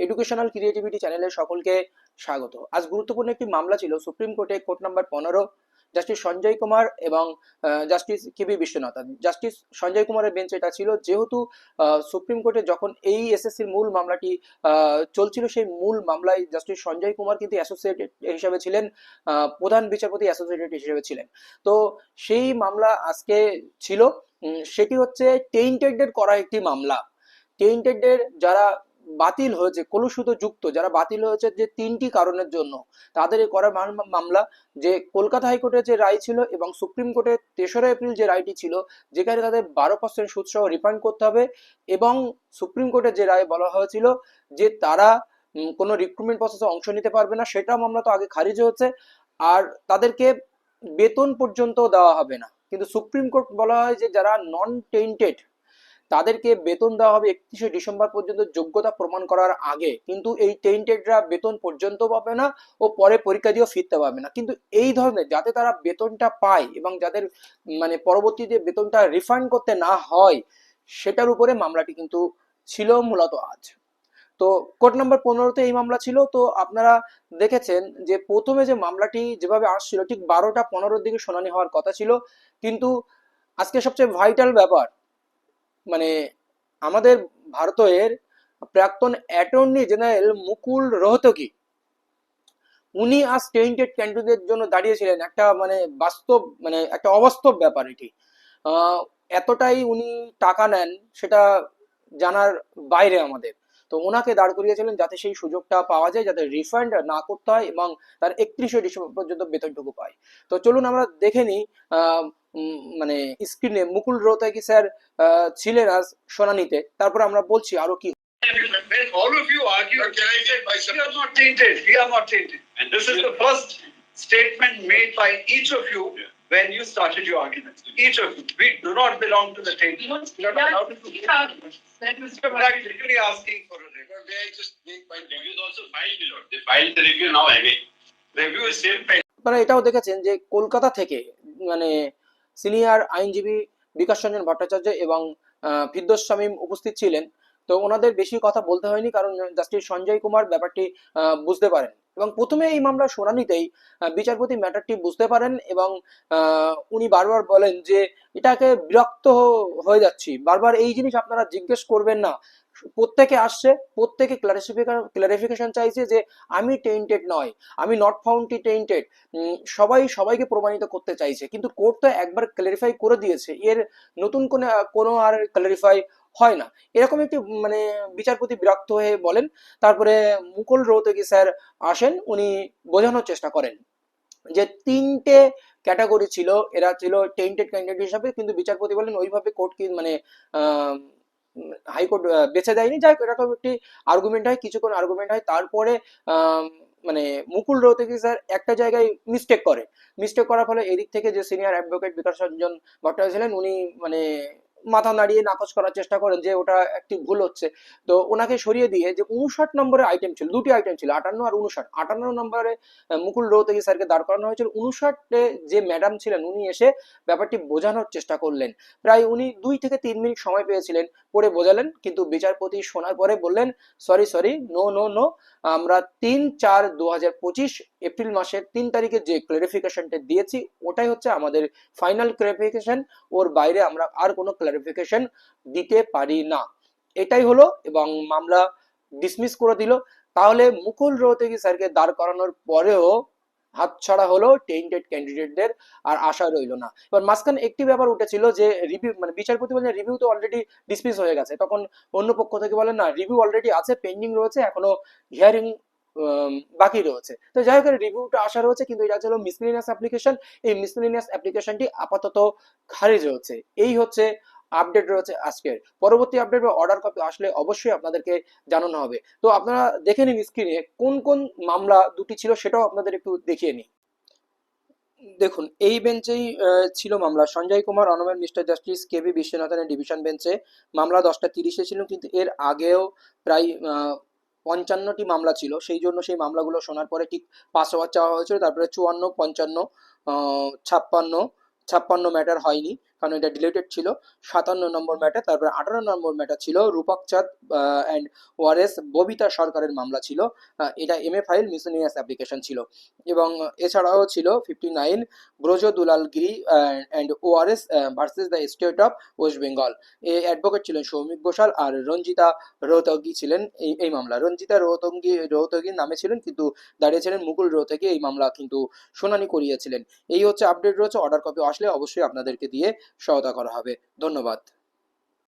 Educational creativity চ্যানেলে সকলকে স্বাগত। আজ গুরুত্বপূর্ণ একটি মামলা ছিল সুপ্রিম কোর্টে, court number 15, justice Sanjay Kumar এবং জাস্টিস কেবি বিশ্বনাথন। জাস্টিস সঞ্জয় কুমারের বেঞ্চ এটা ছিল, যেহেতু সুপ্রিম কোর্টে যখন এই এসএসসির মূল মামলাটি চলছিল, সেই মূল মামলায় জাস্টিস সঞ্জয় কুমার কিন্তু অ্যাসোসিয়েটেড হিসেবে ছিলেন, প্রধান বিচারপতি অ্যাসোসিয়েটেড হিসেবে ছিলেন। তো সেই মামলা আজকে ছিল, সেটি হচ্ছে টেইন্টেডের করা একটি মামলা। টেইন্টেডের যারা বাতিল হয়েছে, কলুষিত যুক্ত যারা বাতিল হয়েছে যে 3টি কারণের জন্য, তাদের করা মামলা, যে কলকাতা হাইকোর্টের যে রায় ছিল এবং সুপ্রিম কোর্টের 3রা এপ্রিল যে রায়টি ছিল, যেখানে তাদের 12% সুদ সহ রিফান্ড করতে হবে, এবং সুপ্রিম কোর্টের যে রায় বলা হয়েছিল যে তারা কোনো রিক্রুটমেন্ট প্রসেসে অংশ নিতে পারবে না, সেটা মামলা তো আগে খারিজ হয়েছে, আর তাদেরকে বেতন পর্যন্ত দেওয়া হবে না। কিন্তু সুপ্রিম কোর্ট বলা হয় যে যারা নন টেইন্টেড তাদেরকে বেতন দেওয়া হবে 31শে ডিসেম্বর পর্যন্ত যোগ্যতা প্রমাণ করার আগে, কিন্তু এই টেইন্টেডরা বেতন পর্যন্ত পাবে না ও পরে পরীক্ষা দিয়েও ফিরতে পারবে না। কিন্তু এই ধরনের যাতে তারা বেতনটা পায় এবং যাদের মানে পরবর্তীতে বেতনটা রিফান্ড করতে না হয়, সেটার উপরে মামলাটি কিন্তু ছিল মূলত আজ। তো কোর্ট নাম্বার 15-তে এই মামলা ছিল। তো আপনারা দেখেছেন যে প্রথমে যে মামলাটি যেভাবে আসছিল, ঠিক 12টা 15-র দিকে শুনানি হওয়ার কথা ছিল, কিন্তু আজকে সবচেয়ে ভাইটাল ব্যাপার, মানে আমাদের ভারতের প্রাক্তন অ্যাটর্নি জেনারেল মুকুল রোহতগি, উনি আজ টেইন্টেড ক্যান্ডিডেটের জন্য দাঁড়িয়েছিলেন। একটা মানে বাস্তব, মানে একটা অবাস্তব ব্যাপার এটি। এতটাই উনি টাকা নেন সেটা জানার বাইরে আমাদের। তো ওনাকে দাঁড় করিয়েছিলেন যাতে সেই সুযোগটা পাওয়া যায়, যাতে রিফান্ড না করতে হয় এবং তার 31শে ডিসেম্বর পর্যন্ত বেতনটুকু পায়। তো চলুন আমরা দেখে নিই মানে স্ক্রিনে মুকুল রোহতগি স্যার ছিলেন আজ শুনানিতে, তারপর আমরা বলছি আরো কি। When all of you argue, we are not tainted. We are not tainted. And this is the first statement made by each of you when you started your arguments. Each of you. We do not belong to the tainted. We are not allowed to do that. Mr. Practically asking for a record. May I just make my review also filed, my lord. They filed the review now again. The review is still pending. আপনারা এটাও দেখেছেন যে কলকাতা থেকে মানে senior আইনজীবী বিকাশ রঞ্জন ভট্টাচার্য এবং ফিরদৌস শামীম উপস্থিত ছিলেন। তো ওনাদের বেশি কথা বলতে হয়নি, কারণ জাস্টিস সঞ্জয় কুমার ব্যাপারটি বুঝতে পারেন এবং প্রথমে এই মামলার শুনানিতেই বিচারপতি ম্যাটারটি বুঝতে পারেন এবং উনি বারবার বলেন যে এটাকে বিরক্ত হয়ে যাচ্ছি, বারবার এই জিনিস আপনারা জিজ্ঞেস করবেন না। প্রত্যেকে আসছে, প্রত্যেকে ক্লারিফিকেশন চাইছে যে আমি টেইন্টেড নয়, আমি নট ফাউন্ড টেইন্টেড। সবাইকে প্রমাণিত করতে চাইছে, কিন্তু কোর্ট তো একবার ক্লারিফাই করে দিয়েছে, এর নতুন কোনো আর ক্লারিফাই হয় না। এরকম একটি মানে বিচারপতি বিরক্ত হয়ে বলেন। তারপরে মুকুল রোহতগি স্যার আসেন, উনি বোঝানোর চেষ্টা করেন যে 3টে ক্যাটাগরি ছিল, এরা ছিল টেইন্টেড ক্যান্ডিডেট হিসাবে, কিন্তু বিচারপতি বলেন ওইভাবে কোর্ট কি মানে হাইকোর্ট বেছে দেয়নি। যাই হোক, এরকম একটি আর্গুমেন্ট হয়, কিছুক্ষণ আর্গুমেন্ট হয়, তারপরে মানে মুকুল রোহতগি স্যার একটা জায়গায় মিস্টেক করার ফলে এদিক থেকে যে সিনিয়র অ্যাডভোকেট বিকাশ রঞ্জন ভট্টাচার্য ছিলেন, উনি মানে মাথা নাড়িয়ে নাকচ করার চেষ্টা করেন যে ওটা একটি ভুল হচ্ছে। তো ওনাকে সরিয়ে দিয়ে যে 59 নম্বরের আইটেম ছিল, 2টি আইটেম ছিল, 58 আর 59। 58 নম্বরে মুকুল রোহতগি স্যারকে দাঁড় করানো হয়েছিল। 59-এ যে ম্যাডাম ছিলেন, উনি এসে ব্যাপারটি বোঝানোর চেষ্টা করলেন। প্রায় উনি 2 থেকে 3 মিনিট সময় পেয়েছিলেন, পরে বোঝালেন, কিন্তু বিচারপতি শোনার পরে বললেন সরি, নো, আমরা 3/4/2025 এপ্রিল মাসের 3 তারিখে যে ক্লারিফিকেশনটা দিয়েছি ওটাই হচ্ছে আমাদের ফাইনাল ক্লারিফিকেশন, ওর বাইরে আমরা আর কোনো ক্লারিফিকেশন দিতে পারি না। এটাই হলো এবং মামলা ডিসমিস করে দিল। তাহলে মুকুল রোহতগি স্যারকে দাঁড় করানোর পরেও হাতছাড়া হলো টেইন্টেড ক্যান্ডিডেটদের, আর আশা রইল না। এবার মাঝখানে একটি ব্যাপার উঠেছিল যে রিভিউ, মানে বিচারপতি বলেন রিভিউ তো অলরেডি ডিসমিস হয়ে গেছে, তখন অন্য পক্ষ থেকে বলেন না, রিভিউ অলরেডি আছে, পেন্ডিং রয়েছে, এখনো হিয়ারিং বাকি রয়েছে। তো যাই হোক, রিভিউটা আসা রয়েছে, কিন্তু এটা ছিল মিসলিনিয়াস অ্যাপ্লিকেশন। এই মিসলিনিয়াস অ্যাপ্লিকেশনটি আপাতত খারিজ হয়েছে। এই হচ্ছে আপডেট রয়েছে আজকের। পরবর্তী আপডেট বা অর্ডার কপি আসলে অবশ্যই আপনাদেরকে জানানো হবে। তো আপনারা দেখে নিন স্ক্রিনে কোন কোন মামলা দুটি ছিল, সেটাও আপনাদের একটু দেখিয়ে নিই। দেখুন, এই বেঞ্চেই ছিল মামলা সঞ্জয় কুমার অনমের মিস্টার জাস্টিস কেবি বিশ্বনাথনের ডিভিশন বেঞ্চে। মামলা 10টা 30-এ ছিল, কিন্তু এর আগেও প্রায় 55টি মামলা ছিল, সেই জন্য সেই মামলাগুলো শোনার পরে ঠিক 5 ওভার চাওয়া হয়েছিল। তারপরে 54, 55, 56 ম্যাটার হয়নি, কারণ এটা ডিলেটেড ছিল। 57 নম্বর ম্যাটার, তারপরে 18 নম্বর ম্যাটার ছিল রূপক চাঁদ অ্যান্ড ওয়ারেস ববিতা সরকারের মামলা ছিল। এটা এমএ ফাইল মিসেলিনিয়াস অ্যাপ্লিকেশন ছিল। এবং এছাড়াও ছিল 59 Braja Dulalgiri and ors versus the state of West Bengal. এই অ্যাডভোকেট ছিলেন সৌমিক ঘোষাল, আর রঞ্জিতা রোহতগি ছিলেন এই মামলা। রঞ্জিতা রোহতগির নামে ছিলেন, কিন্তু দাঁড়িয়েছিলেন মুকুল রোহতগি এই মামলা কিন্তু শুনানি করিয়েছিলেন। এই হচ্ছে আপডেট রয়েছে। অর্ডার কপি আসলে অবশ্যই আপনাদেরকে দিয়ে সহায়তা করা হবে। ধন্যবাদ।